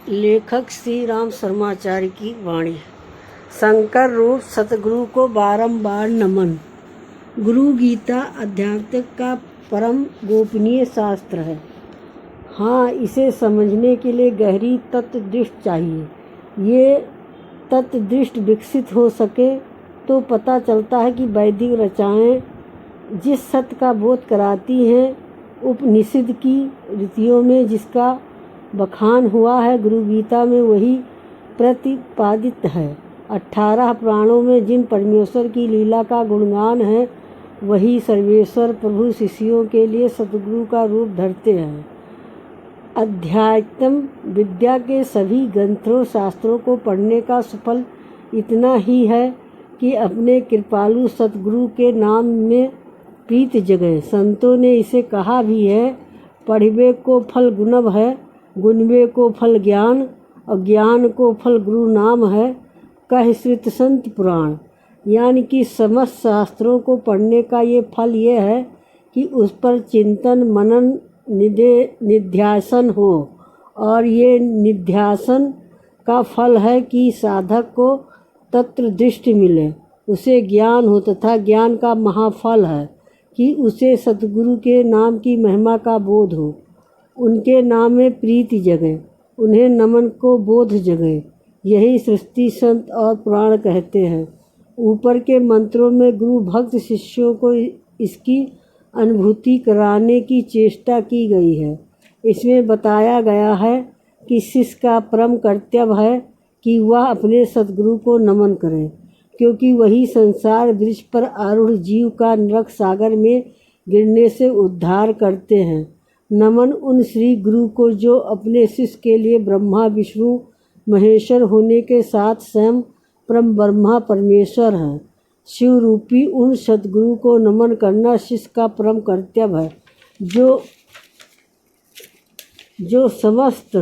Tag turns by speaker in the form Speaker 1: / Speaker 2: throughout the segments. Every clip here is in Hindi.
Speaker 1: लेखक श्री राम शर्माचार्य की वाणी। शंकर रूप सतगुरु को बारंबार नमन। गुरु गीता अध्यात्म का परम गोपनीय शास्त्र है। हाँ, इसे समझने के लिए गहरी तत्वदृष्टि चाहिए। ये तत्वदृष्टि विकसित हो सके तो पता चलता है कि वैदिक रचनाएं जिस सत्य का बोध कराती हैं, उपनिषद की रीतियों में जिसका बखान हुआ है, गुरु गीता में वही प्रतिपादित है। 18 पुराणों में जिन परमेश्वर की लीला का गुणगान है, वही सर्वेश्वर प्रभु शिष्यों के लिए सतगुरु का रूप धरते हैं। अध्यात्म विद्या के सभी ग्रंथों शास्त्रों को पढ़ने का सुफल इतना ही है कि अपने कृपालु सतगुरु के नाम में प्रीत जगे। संतों ने इसे कहा भी है, पढ़वे को फल गुणव है, गुणवे को फल ज्ञान, और ज्ञान को फल गुरु नाम है, कह श्रुत संत पुराण। यानी कि समस्त शास्त्रों को पढ़ने का ये फल ये है कि उस पर चिंतन मनन निध्यासन हो, और ये निध्यासन का फल है कि साधक को तत्व दृष्टि मिले, उसे ज्ञान हो, तथा ज्ञान का महाफल है कि उसे सतगुरु के नाम की महिमा का बोध हो, उनके नाम में प्रीति जगे, उन्हें नमन को बोध जगे। यही सृष्टि संत और पुराण कहते हैं। ऊपर के मंत्रों में गुरु भक्त शिष्यों को इसकी अनुभूति कराने की चेष्टा की गई है। इसमें बताया गया है कि शिष्य का परम कर्तव्य है कि वह अपने सतगुरु को नमन करे, क्योंकि वही संसार वृक्ष पर आरूढ़ जीव का नरक सागर में गिरने से उद्धार करते हैं। नमन उन श्री गुरु को जो अपने शिष्य के लिए ब्रह्मा विष्णु महेश्वर होने के साथ स्वयं परम ब्रह्मा परमेश्वर हैं। शिव रूपी उन सतगुरु को नमन करना शिष्य का परम कर्तव्य है, जो समस्त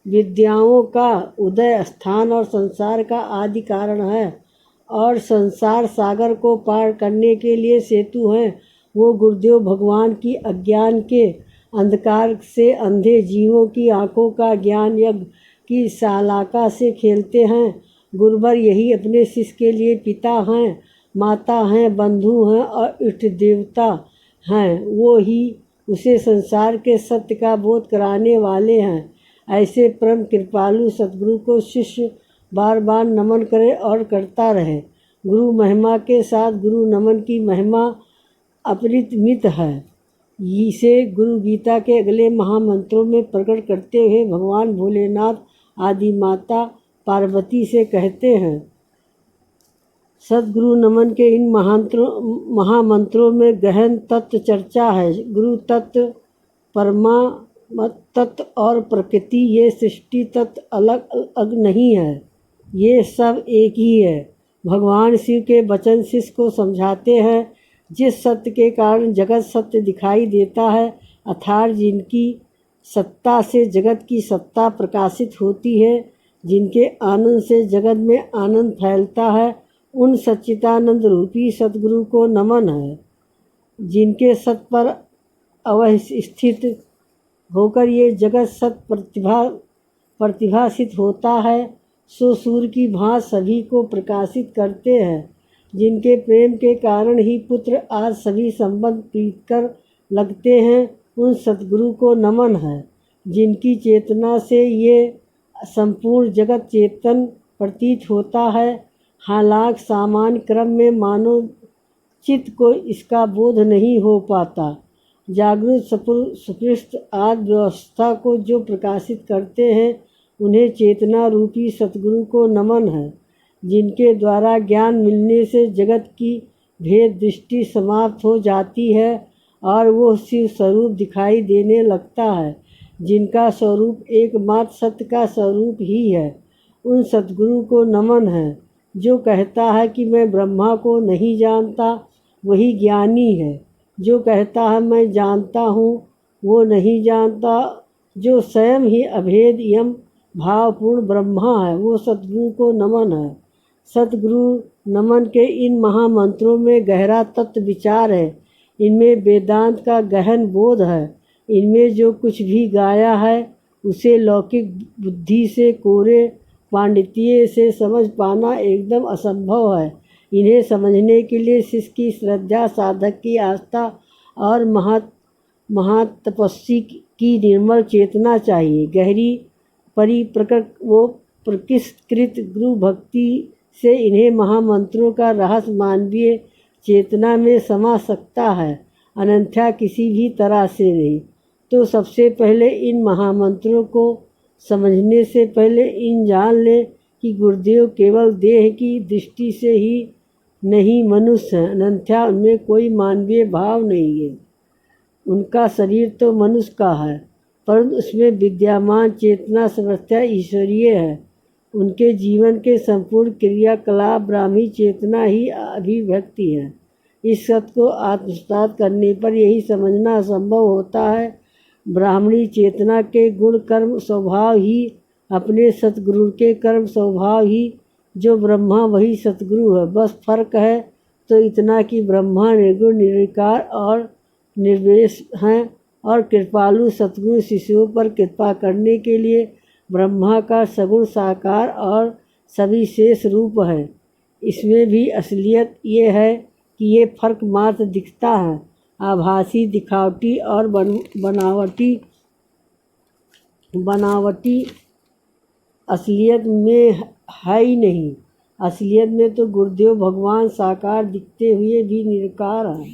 Speaker 1: विद्याओं का उदय स्थान और संसार का आदि कारण है, और संसार सागर को पार करने के लिए सेतु हैं। वो गुरुदेव भगवान की अज्ञान के अंधकार से अंधे जीवों की आंखों का ज्ञान यज्ञ की शालाका से खेलते हैं। गुरुवर यही अपने शिष्य के लिए पिता हैं, माता हैं, बंधु हैं और इष्ट देवता हैं। वो ही उसे संसार के सत्य का बोध कराने वाले हैं। ऐसे परम कृपालु सतगुरु को शिष्य बार बार नमन करे और करता रहे। गुरु महिमा के साथ गुरु नमन की महिमा अपरिमित है। इसे गुरु गीता के अगले महामंत्रों में प्रकट करते हुए भगवान भोलेनाथ आदि माता पार्वती से कहते हैं। सद्गुरु नमन के इन महामंत्रों में गहन तत्व चर्चा है। गुरु तत्व, परमा तत्व और प्रकृति, ये सृष्टि तत्व अलग अलग नहीं है, ये सब एक ही है। भगवान शिव के वचन शिष्य को समझाते हैं। जिस सत्य के कारण जगत सत्य दिखाई देता है, अर्थात जिनकी सत्ता से जगत की सत्ता प्रकाशित होती है, जिनके आनंद से जगत में आनंद फैलता है, उन सच्चिदानंद रूपी सतगुरु को नमन है। जिनके सत्य पर अवस्थित होकर ये जगत सत प्रतिभासित होता है, सो सूर्य की भांति सभी को प्रकाशित करते हैं। जिनके प्रेम के कारण ही पुत्र आज सभी संबंध प्रीतकर लगते हैं, उन सतगुरु को नमन है। जिनकी चेतना से ये संपूर्ण जगत चेतन प्रतीत होता है, हालांकि सामान्य क्रम में मानव चित्त को इसका बोध नहीं हो पाता। जागृत सुपृष्ठ आदि व्यवस्था को जो प्रकाशित करते हैं, उन्हें चेतना रूपी सतगुरु को नमन है। जिनके द्वारा ज्ञान मिलने से जगत की भेद दृष्टि समाप्त हो जाती है और वो शिव स्वरूप दिखाई देने लगता है, जिनका स्वरूप एकमात्र सत्य का स्वरूप ही है, उन सतगुरु को नमन है। जो कहता है कि मैं ब्रह्मा को नहीं जानता, वही ज्ञानी है। जो कहता है मैं जानता हूँ, वो नहीं जानता। जो स्वयं ही अभेद एवं भावपूर्ण ब्रह्मा है, वो सतगुरु को नमन है। सतगुरु नमन के इन महामंत्रों में गहरा तत्व विचार है। इनमें वेदांत का गहन बोध है। इनमें जो कुछ भी गाया है, उसे लौकिक बुद्धि से, कोरे पांडित्य से समझ पाना एकदम असंभव है। इन्हें समझने के लिए शिष्य की श्रद्धा, साधक की आस्था और महातपस्वी की निर्मल चेतना चाहिए। गहरी परिष्कृत गुरु भक्ति से इन्हें महामंत्रों का रहस्य मानवीय चेतना में समा सकता है, अन्यथा किसी भी तरह से नहीं। तो सबसे पहले इन महामंत्रों को समझने से पहले इन जान ले कि गुरुदेव केवल देह की दृष्टि से ही नहीं मनुष्य हैं, अन्यथा उनमें कोई मानवीय भाव नहीं है। उनका शरीर तो मनुष्य का है, परंतु उसमें विद्यमान चेतना सर्वथा ईश्वरीय है। उनके जीवन के संपूर्ण क्रियाकलाप ब्राह्मी चेतना ही अभिव्यक्ति है। इस सत्य को आत्मसात करने पर यही समझना संभव होता है। ब्राह्मणी चेतना के गुण कर्म स्वभाव ही अपने सतगुरु के कर्म स्वभाव ही जो ब्रह्मा वही सतगुरु है। बस फर्क है तो इतना कि ब्रह्मा निर्गुण निराकार और निर्वेश हैं और कृपालु सतगुरु शिष्यों पर कृपा करने के लिए ब्रह्मा का सगुण साकार और सभी शेष रूप है। इसमें भी असलियत ये है कि ये फर्क मात्र दिखता है, आभासी, दिखावटी और बनावटी असलियत में है ही नहीं। असलियत में तो गुरुदेव भगवान साकार दिखते हुए भी निराकार हैं।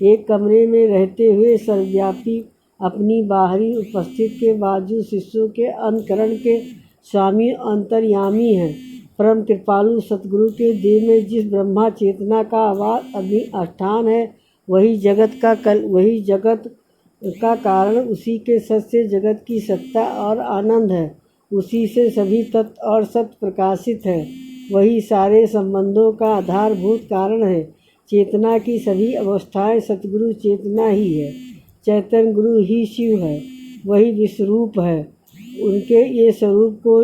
Speaker 1: एक कमरे में रहते हुए सर्वव्यापी, अपनी बाहरी उपस्थिति के बावजूद शिष्यों के अंतकरण के स्वामी अंतर्यामी हैं। परम कृपालु सतगुरु के देह में जिस ब्रह्मा चेतना का आवाज अधिष्ठान है, वही जगत का कारण, उसी के सत्य जगत की सत्ता और आनंद है। उसी से सभी तत्व और सत्य प्रकाशित है। वही सारे संबंधों का आधारभूत कारण है। चेतना की सभी अवस्थाएं सतगुरु चेतना ही है। चैतन्य गुरु ही शिव है, वही विश्वरूप है। उनके ये स्वरूप को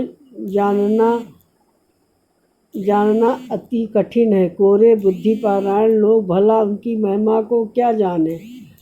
Speaker 1: जानना अति कठिन है। कोरे बुद्धिपरायण लोग भला उनकी महिमा को क्या जाने,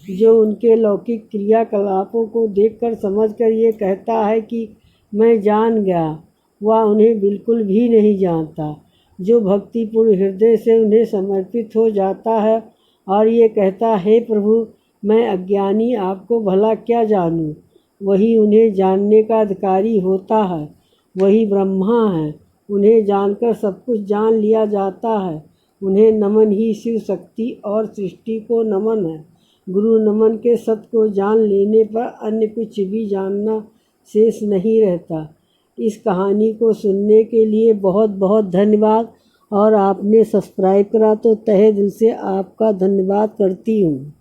Speaker 1: जो उनके लौकिक क्रियाकलापों को देखकर समझकर ये कहता है कि मैं जान गया, वह उन्हें बिल्कुल भी नहीं जानता। जो भक्तिपूर्ण हृदय से उन्हें समर्पित हो जाता है और ये कहता है, हे प्रभु मैं अज्ञानी, आपको भला क्या जानूं, वही उन्हें जानने का अधिकारी होता है। वही ब्रह्मा है, उन्हें जानकर सब कुछ जान लिया जाता है। उन्हें नमन ही शिव शक्ति और सृष्टि को नमन है। गुरु नमन के सत्य को जान लेने पर अन्य कुछ भी जानना शेष नहीं रहता। इस कहानी को सुनने के लिए बहुत बहुत धन्यवाद, और आपने सब्सक्राइब करा तो तहे दिल से आपका धन्यवाद करती हूँ।